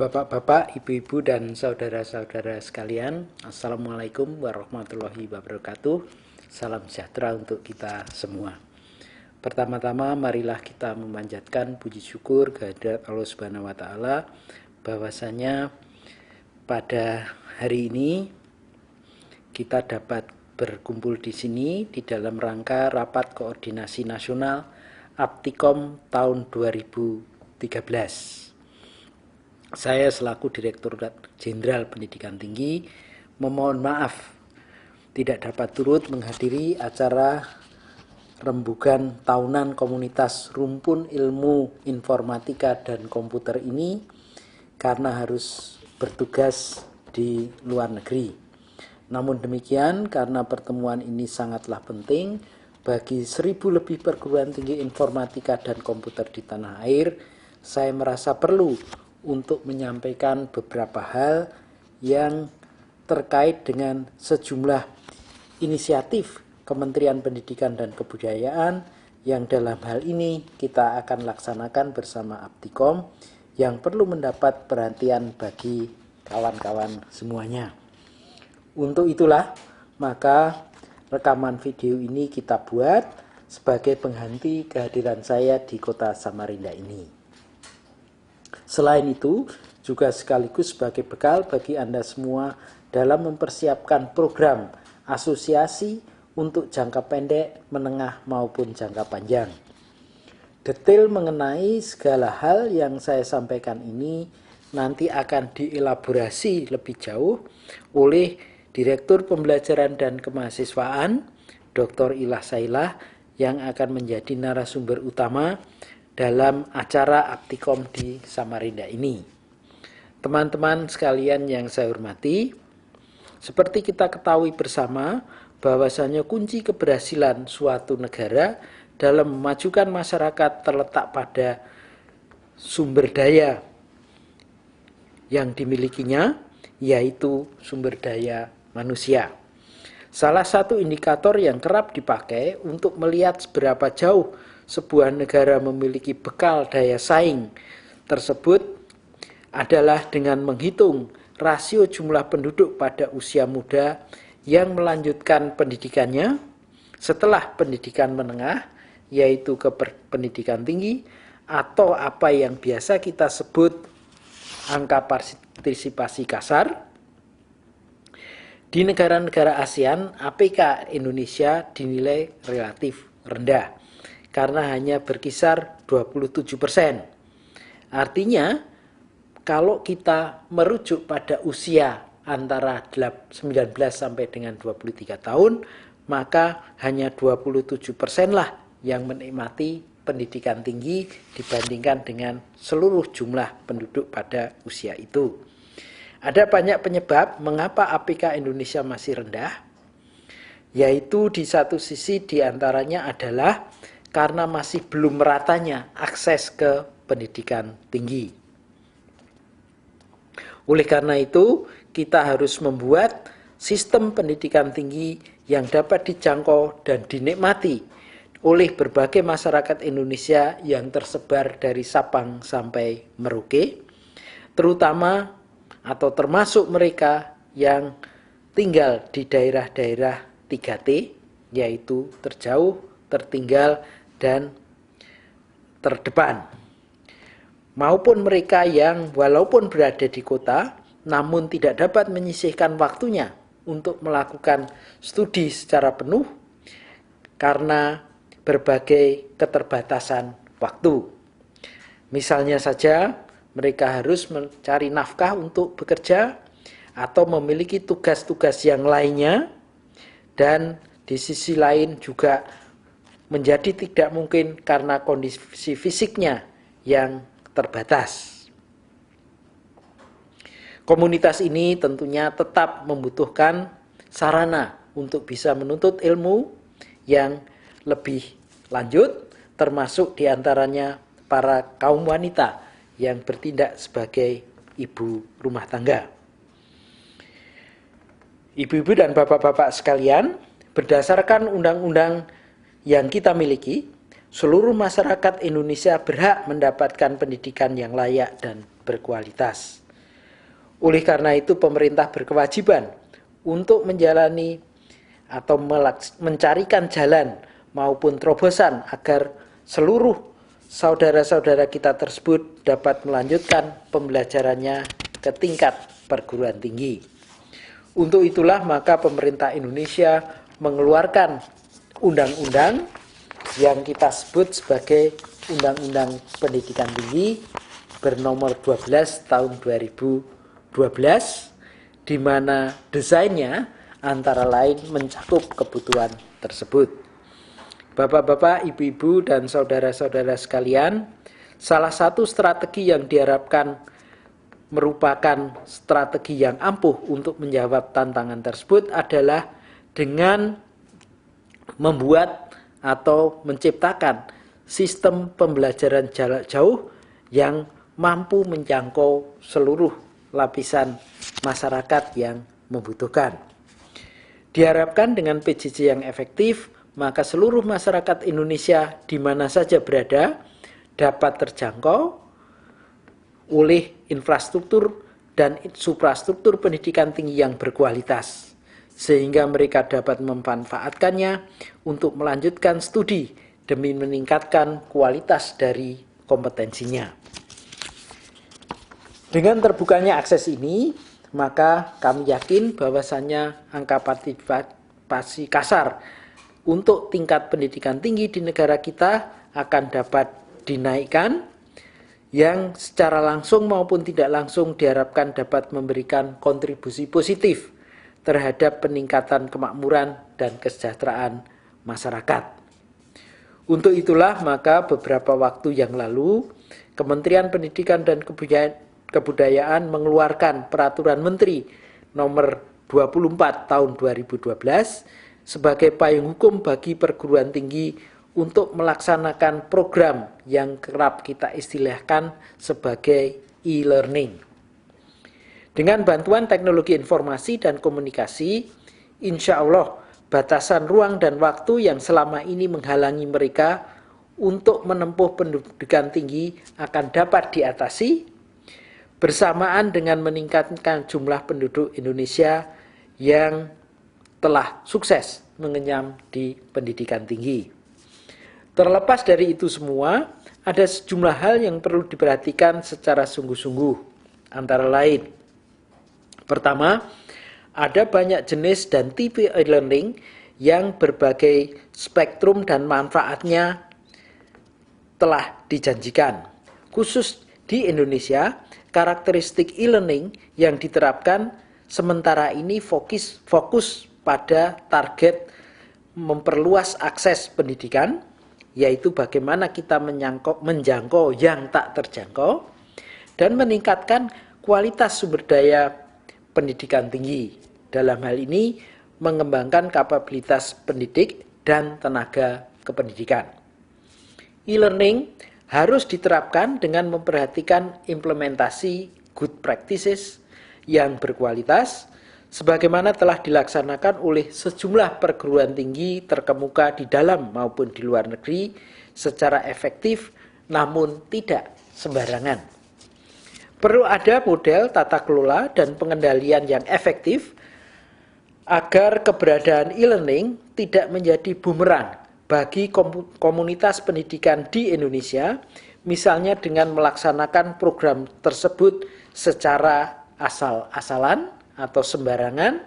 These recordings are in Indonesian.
Bapak-bapak, ibu-ibu, dan saudara-saudara sekalian, Assalamualaikum warahmatullahi wabarakatuh. Salam sejahtera untuk kita semua. Pertama-tama, marilah kita memanjatkan puji syukur kehadirat Allah Subhanahu wa Ta'ala, bahwasanya pada hari ini kita dapat berkumpul di sini di dalam rangka rapat koordinasi nasional Aptikom tahun 2013. Saya selaku Direktur Jenderal Pendidikan Tinggi memohon maaf tidak dapat turut menghadiri acara rembugan tahunan komunitas Rumpun Ilmu Informatika dan Komputer ini karena harus bertugas di luar negeri. Namun demikian, karena pertemuan ini sangatlah penting bagi 1.000 lebih perguruan tinggi informatika dan komputer di tanah air, saya merasa perlu untuk menyampaikan beberapa hal yang terkait dengan sejumlah inisiatif Kementerian Pendidikan dan Kebudayaan yang dalam hal ini kita akan laksanakan bersama Aptikom yang perlu mendapat perhatian bagi kawan-kawan semuanya. Untuk itulah, maka rekaman video ini kita buat sebagai pengganti kehadiran saya di kota Samarinda ini. Selain itu, juga sekaligus sebagai bekal bagi Anda semua dalam mempersiapkan program asosiasi untuk jangka pendek, menengah, maupun jangka panjang. Detail mengenai segala hal yang saya sampaikan ini nanti akan dielaborasi lebih jauh oleh Direktur Pembelajaran dan Kemahasiswaan, Dr. Ilah Sailah, yang akan menjadi narasumber utama dalam acara Aptikom di Samarinda ini. Teman-teman sekalian yang saya hormati, seperti kita ketahui bersama bahwasanya kunci keberhasilan suatu negara dalam memajukan masyarakat terletak pada sumber daya yang dimilikinya, yaitu sumber daya manusia. Salah satu indikator yang kerap dipakai untuk melihat seberapa jauh sebuah negara memiliki bekal daya saing tersebut adalah dengan menghitung rasio jumlah penduduk pada usia muda yang melanjutkan pendidikannya setelah pendidikan menengah, yaitu ke pendidikan tinggi, atau apa yang biasa kita sebut angka partisipasi kasar. Di negara-negara ASEAN, APK Indonesia dinilai relatif rendah karena hanya berkisar 27%. Artinya, kalau kita merujuk pada usia antara 19 sampai dengan 23 tahun, maka hanya 27% lah yang menikmati pendidikan tinggi dibandingkan dengan seluruh jumlah penduduk pada usia itu. Ada banyak penyebab mengapa APK Indonesia masih rendah, yaitu di satu sisi diantaranya adalah karena masih belum meratanya akses ke pendidikan tinggi. Oleh karena itu, kita harus membuat sistem pendidikan tinggi yang dapat dijangkau dan dinikmati oleh berbagai masyarakat Indonesia yang tersebar dari Sabang sampai Merauke, terutama atau termasuk mereka yang tinggal di daerah-daerah 3T, yaitu terjauh, tertinggal, dan terdepan, maupun mereka yang walaupun berada di kota namun tidak dapat menyisihkan waktunya untuk melakukan studi secara penuh karena berbagai keterbatasan waktu. Misalnya saja, mereka harus mencari nafkah untuk bekerja atau memiliki tugas-tugas yang lainnya, dan di sisi lain juga menjadi tidak mungkin karena kondisi fisiknya yang terbatas. Komunitas ini tentunya tetap membutuhkan sarana untuk bisa menuntut ilmu yang lebih lanjut, termasuk diantaranya para kaum wanita yang bertindak sebagai ibu rumah tangga. Ibu-ibu dan bapak-bapak sekalian, berdasarkan undang-undang yang kita miliki, seluruh masyarakat Indonesia berhak mendapatkan pendidikan yang layak dan berkualitas. Oleh karena itu pemerintah berkewajiban untuk menjalani atau mencarikan jalan maupun terobosan agar seluruh saudara-saudara kita tersebut dapat melanjutkan pembelajarannya ke tingkat perguruan tinggi. Untuk itulah maka pemerintah Indonesia mengeluarkan undang-undang yang kita sebut sebagai Undang-Undang Pendidikan Tinggi bernomor 12 tahun 2012, di mana desainnya antara lain mencakup kebutuhan tersebut. Bapak-bapak, ibu-ibu, dan saudara-saudara sekalian, salah satu strategi yang diharapkan merupakan strategi yang ampuh untuk menjawab tantangan tersebut adalah dengan membuat atau menciptakan sistem pembelajaran jarak jauh yang mampu menjangkau seluruh lapisan masyarakat yang membutuhkan. Diharapkan dengan PJJ yang efektif, maka seluruh masyarakat Indonesia di mana saja berada dapat terjangkau oleh infrastruktur dan suprastruktur pendidikan tinggi yang berkualitas, sehingga mereka dapat memanfaatkannya untuk melanjutkan studi demi meningkatkan kualitas dari kompetensinya. Dengan terbukanya akses ini, maka kami yakin bahwasannya angka partisipasi kasar untuk tingkat pendidikan tinggi di negara kita akan dapat dinaikkan, yang secara langsung maupun tidak langsung diharapkan dapat memberikan kontribusi positif terhadap peningkatan kemakmuran dan kesejahteraan masyarakat. Untuk itulah maka beberapa waktu yang lalu Kementerian Pendidikan dan Kebudayaan mengeluarkan Peraturan Menteri Nomor 24 Tahun 2012 sebagai payung hukum bagi perguruan tinggi untuk melaksanakan program yang kerap kita istilahkan sebagai e-learning. Dengan bantuan teknologi informasi dan komunikasi, insya Allah batasan ruang dan waktu yang selama ini menghalangi mereka untuk menempuh pendidikan tinggi akan dapat diatasi, bersamaan dengan meningkatkan jumlah penduduk Indonesia yang telah sukses mengenyam di pendidikan tinggi. Terlepas dari itu semua, ada sejumlah hal yang perlu diperhatikan secara sungguh-sungguh. Antara lain, pertama, ada banyak jenis dan tipe e-learning yang berbagai spektrum dan manfaatnya telah dijanjikan. Khusus di Indonesia, karakteristik e-learning yang diterapkan sementara ini fokus pada target memperluas akses pendidikan, yaitu bagaimana kita menjangkau yang tak terjangkau, dan meningkatkan kualitas sumber daya pendidikan tinggi. Dalam hal ini, mengembangkan kapabilitas pendidik dan tenaga kependidikan. E-learning harus diterapkan dengan memperhatikan implementasi good practices yang berkualitas, sebagaimana telah dilaksanakan oleh sejumlah perguruan tinggi terkemuka di dalam maupun di luar negeri secara efektif namun tidak sembarangan. Perlu ada model tata kelola dan pengendalian yang efektif agar keberadaan e-learning tidak menjadi bumerang bagi komunitas pendidikan di Indonesia, misalnya dengan melaksanakan program tersebut secara asal-asalan atau sembarangan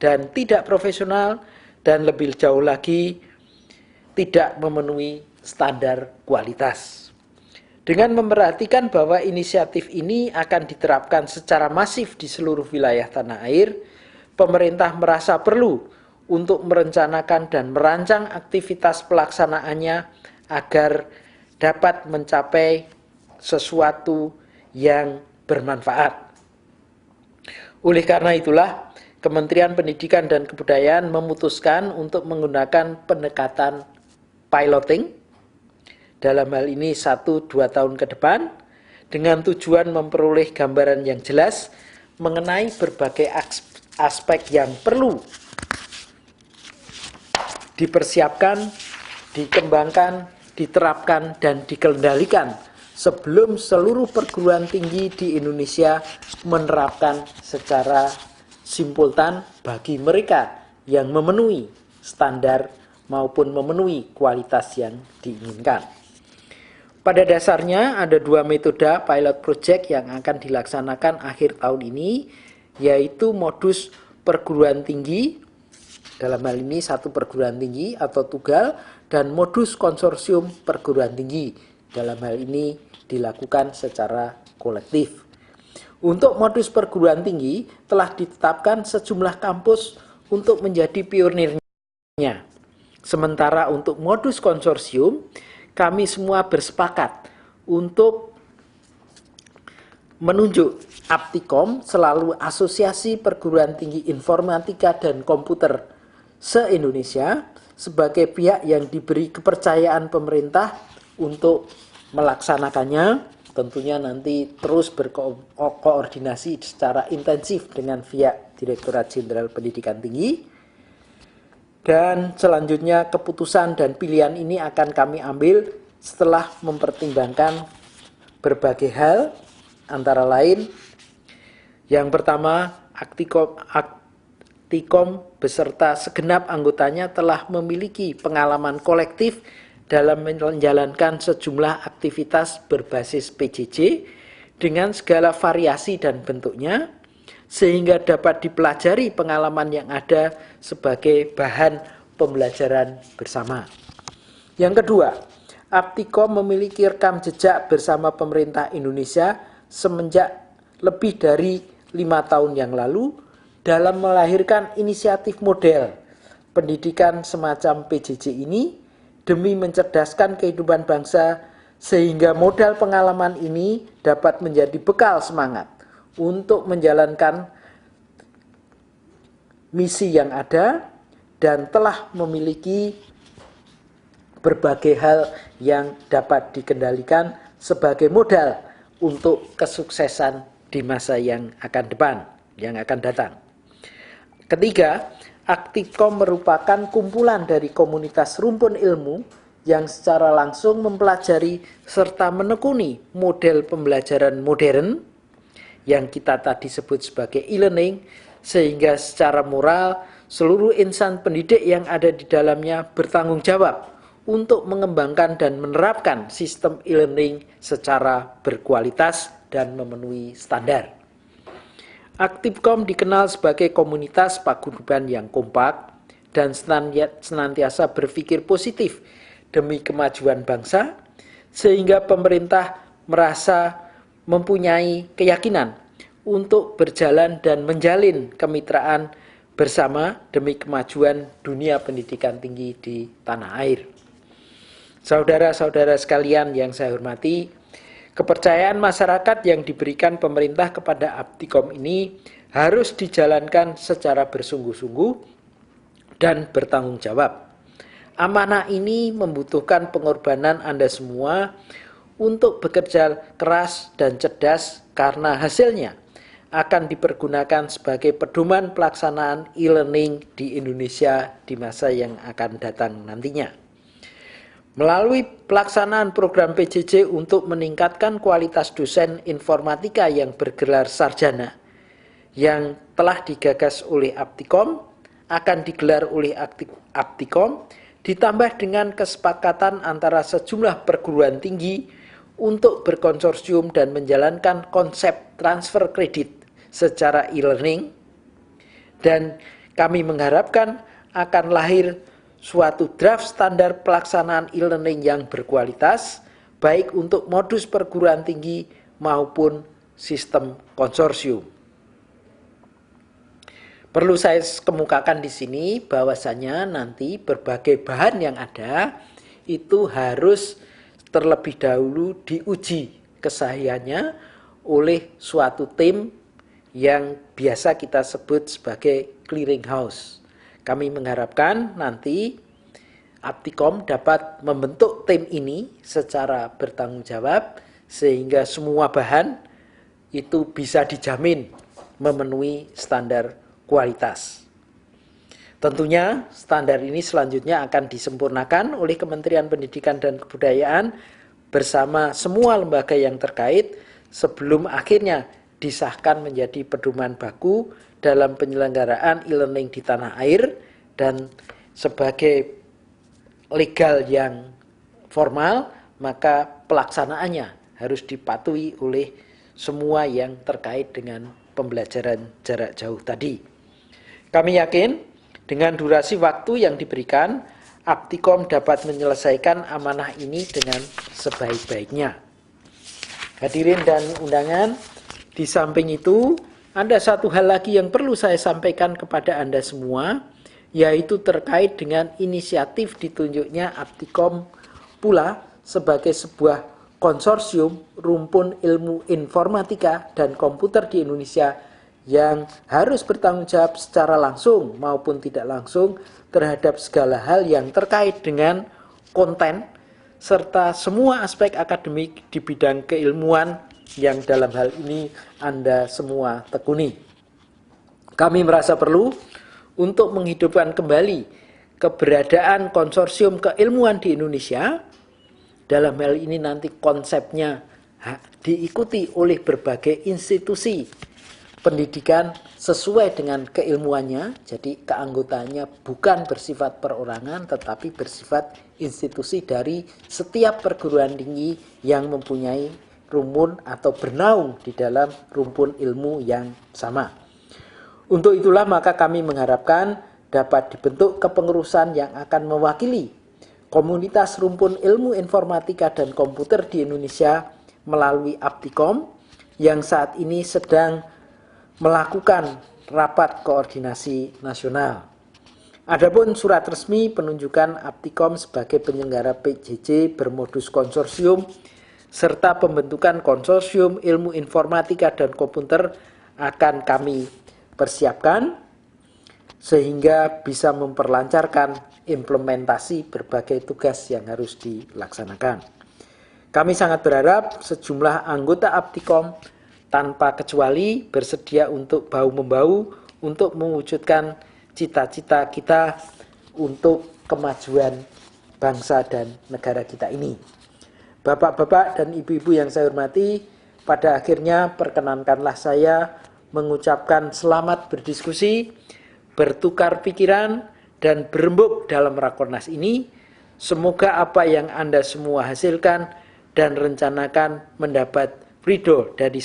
dan tidak profesional, dan lebih jauh lagi tidak memenuhi standar kualitas. Dengan memperhatikan bahwa inisiatif ini akan diterapkan secara masif di seluruh wilayah tanah air, pemerintah merasa perlu untuk merencanakan dan merancang aktivitas pelaksanaannya agar dapat mencapai sesuatu yang bermanfaat. Oleh karena itulah, Kementerian Pendidikan dan Kebudayaan memutuskan untuk menggunakan pendekatan piloting, dalam hal ini 1-2 tahun ke depan, dengan tujuan memperoleh gambaran yang jelas mengenai berbagai aspek yang perlu dipersiapkan, dikembangkan, diterapkan, dan dikendalikan sebelum seluruh perguruan tinggi di Indonesia menerapkan secara simultan bagi mereka yang memenuhi standar maupun memenuhi kualitas yang diinginkan. Pada dasarnya ada dua metode pilot project yang akan dilaksanakan akhir tahun ini, yaitu modus perguruan tinggi, dalam hal ini satu perguruan tinggi atau tunggal, dan modus konsorsium perguruan tinggi, dalam hal ini dilakukan secara kolektif. Untuk modus perguruan tinggi telah ditetapkan sejumlah kampus untuk menjadi pionirnya. Sementara untuk modus konsorsium, kami semua bersepakat untuk menunjuk Aptikom selalu Asosiasi Perguruan Tinggi Informatika dan Komputer se-Indonesia sebagai pihak yang diberi kepercayaan pemerintah untuk melaksanakannya. Tentunya nanti terus berkoordinasi secara intensif dengan pihak Direktorat Jenderal Pendidikan Tinggi. Dan selanjutnya keputusan dan pilihan ini akan kami ambil setelah mempertimbangkan berbagai hal, antara lain yang pertama, Aptikom beserta segenap anggotanya telah memiliki pengalaman kolektif dalam menjalankan sejumlah aktivitas berbasis PJJ dengan segala variasi dan bentuknya, sehingga dapat dipelajari pengalaman yang ada sebagai bahan pembelajaran bersama. Yang kedua, Aptikom memiliki rekam jejak bersama pemerintah Indonesia semenjak lebih dari 5 tahun yang lalu dalam melahirkan inisiatif model pendidikan semacam PJJ ini demi mencerdaskan kehidupan bangsa, sehingga modal pengalaman ini dapat menjadi bekal semangat untuk menjalankan misi yang ada dan telah memiliki berbagai hal yang dapat dikendalikan sebagai modal untuk kesuksesan di masa yang akan datang. Ketiga, Aptikom merupakan kumpulan dari komunitas rumpun ilmu yang secara langsung mempelajari serta menekuni model pembelajaran modern yang kita tadi sebut sebagai e-learning, sehingga secara moral seluruh insan pendidik yang ada di dalamnya bertanggung jawab untuk mengembangkan dan menerapkan sistem e-learning secara berkualitas dan memenuhi standar. Aptikom dikenal sebagai komunitas paguyuban yang kompak dan senantiasa berpikir positif demi kemajuan bangsa, sehingga pemerintah merasa mempunyai keyakinan untuk berjalan dan menjalin kemitraan bersama demi kemajuan dunia pendidikan tinggi di tanah air. Saudara-saudara sekalian yang saya hormati, kepercayaan masyarakat yang diberikan pemerintah kepada Aptikom ini harus dijalankan secara bersungguh-sungguh dan bertanggung jawab. Amanah ini membutuhkan pengorbanan Anda semua untuk bekerja keras dan cerdas, karena hasilnya akan dipergunakan sebagai pedoman pelaksanaan e-learning di Indonesia di masa yang akan datang nantinya. Melalui pelaksanaan program PJJ untuk meningkatkan kualitas dosen informatika yang bergelar sarjana yang telah digagas oleh Aptikom, akan digelar oleh Aptikom, ditambah dengan kesepakatan antara sejumlah perguruan tinggi untuk berkonsorsium dan menjalankan konsep transfer kredit secara e-learning, dan kami mengharapkan akan lahir suatu draft standar pelaksanaan e-learning yang berkualitas, baik untuk modus perguruan tinggi maupun sistem konsorsium. Perlu saya kemukakan di sini bahwasanya nanti berbagai bahan yang ada itu harus terlebih dahulu diuji kesahihannya oleh suatu tim yang biasa kita sebut sebagai clearing house. Kami mengharapkan nanti Aptikom dapat membentuk tim ini secara bertanggung jawab, sehingga semua bahan itu bisa dijamin memenuhi standar kualitas. Tentunya standar ini selanjutnya akan disempurnakan oleh Kementerian Pendidikan dan Kebudayaan bersama semua lembaga yang terkait sebelum akhirnya disahkan menjadi pedoman baku dalam penyelenggaraan e-learning di tanah air, dan sebagai legal yang formal maka pelaksanaannya harus dipatuhi oleh semua yang terkait dengan pembelajaran jarak jauh tadi. Kami yakin dengan durasi waktu yang diberikan, Aptikom dapat menyelesaikan amanah ini dengan sebaik-baiknya. Hadirin dan undangan, di samping itu ada satu hal lagi yang perlu saya sampaikan kepada Anda semua, yaitu terkait dengan inisiatif ditunjuknya Aptikom pula sebagai sebuah konsorsium rumpun ilmu informatika dan komputer di Indonesia yang harus bertanggung jawab secara langsung maupun tidak langsung terhadap segala hal yang terkait dengan konten serta semua aspek akademik di bidang keilmuan yang dalam hal ini Anda semua tekuni. Kami merasa perlu untuk menghidupkan kembali keberadaan konsorsium keilmuan di Indonesia. Dalam hal ini nanti konsepnya diikuti oleh berbagai institusi pendidikan sesuai dengan keilmuannya. Jadi keanggotaannya bukan bersifat perorangan tetapi bersifat institusi dari setiap perguruan tinggi yang mempunyai rumpun atau bernaung di dalam rumpun ilmu yang sama. Untuk itulah maka kami mengharapkan dapat dibentuk kepengurusan yang akan mewakili komunitas rumpun ilmu informatika dan komputer di Indonesia melalui Aptikom yang saat ini sedang melakukan rapat koordinasi nasional. Adapun surat resmi penunjukan Aptikom sebagai penyelenggara PJJ bermodus konsorsium serta pembentukan konsorsium ilmu informatika dan komputer akan kami persiapkan sehingga bisa memperlancarkan implementasi berbagai tugas yang harus dilaksanakan. Kami sangat berharap sejumlah anggota Aptikom tanpa kecuali bersedia untuk bahu-membahu untuk mewujudkan cita-cita kita untuk kemajuan bangsa dan negara kita ini. Bapak-bapak dan ibu-ibu yang saya hormati, pada akhirnya perkenankanlah saya mengucapkan selamat berdiskusi, bertukar pikiran, dan berembuk dalam Rakornas ini. Semoga apa yang Anda semua hasilkan dan rencanakan mendapat ridho dari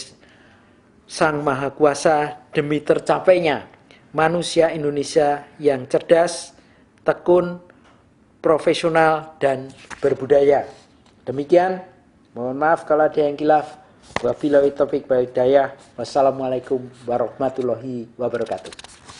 Sang Maha Kuasa demi tercapainya manusia Indonesia yang cerdas, tekun, profesional, dan berbudaya. Demikian, mohon maaf kalau ada yang khilaf. Wabillahi taufiq wal hidayah. Wassalamualaikum warahmatullahi wabarakatuh.